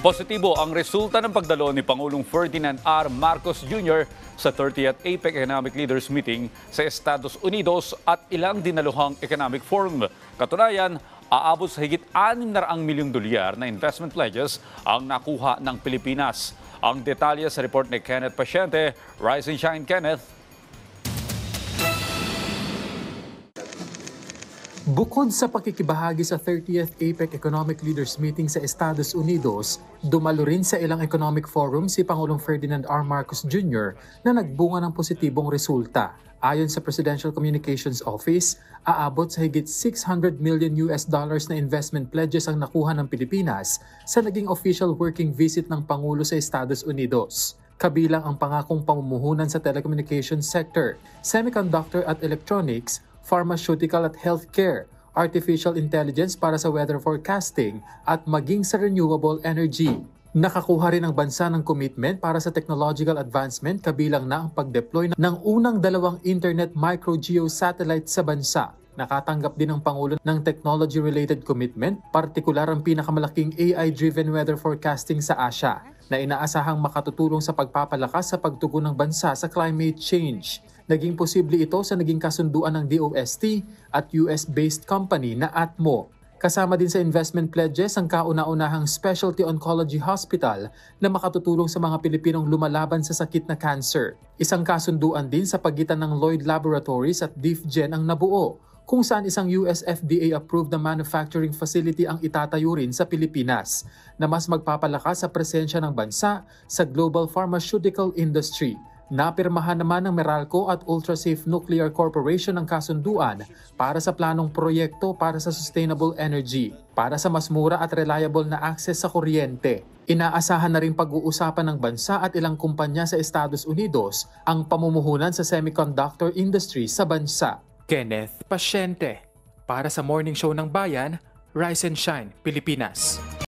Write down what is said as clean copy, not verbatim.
Positibo ang resulta ng pagdalo ni Pangulong Ferdinand R. Marcos Jr. sa 30th APEC Economic Leaders Meeting sa Estados Unidos at ilang dinaluhang economic forum. Katunayan, aabot sa higit 600 milyong dolyar na investment pledges ang nakuha ng Pilipinas. Ang detalye sa report ni Kenneth Pasyente. Rise and shine, Kenneth. Bukod sa pakikibahagi sa 30th APEC Economic Leaders Meeting sa Estados Unidos, dumalo rin sa ilang economic forum si Pangulong Ferdinand R. Marcos Jr. na nagbunga ng positibong resulta. Ayon sa Presidential Communications Office, aabot sa higit $600 million na investment pledges ang nakuha ng Pilipinas sa naging official working visit ng Pangulo sa Estados Unidos. Kabilang ang pangakong pamumuhunan sa telecommunications sector, semiconductor at electronics, pharmaceutical at healthcare, artificial intelligence para sa weather forecasting at maging sa renewable energy. Nakakuha rin ang bansa ng commitment para sa technological advancement kabilang na ang pag-deploy ng unang 2 internet micro-geo satellite sa bansa. Nakatanggap din ang Pangulo ng technology-related commitment, partikular ang pinakamalaking AI-driven weather forecasting sa Asia, na inaasahang makatutulong sa pagpapalakas sa pagtugon ng bansa sa climate change. Naging posible ito sa naging kasunduan ng DOST at US-based company na Atmo. Kasama din sa investment pledges ang kauna-unahang specialty oncology hospital na makatutulong sa mga Pilipinong lumalaban sa sakit na cancer. Isang kasunduan din sa pagitan ng Lloyd Laboratories at DifGen ang nabuo, kung saan isang US FDA-approved na manufacturing facility ang itatayo rin sa Pilipinas na mas magpapalakas sa presensya ng bansa sa global pharmaceutical industry. Napirmahan naman ng Meralco at Ultrasafe Nuclear Corporation ang kasunduan para sa planong proyekto para sa sustainable energy, para sa mas mura at reliable na access sa kuryente. Inaasahan na rin pag-uusapan ng bansa at ilang kumpanya sa Estados Unidos ang pamumuhunan sa semiconductor industry sa bansa. Kenneth Pasyente, para sa Morning Show ng Bayan, Rise and Shine, Pilipinas.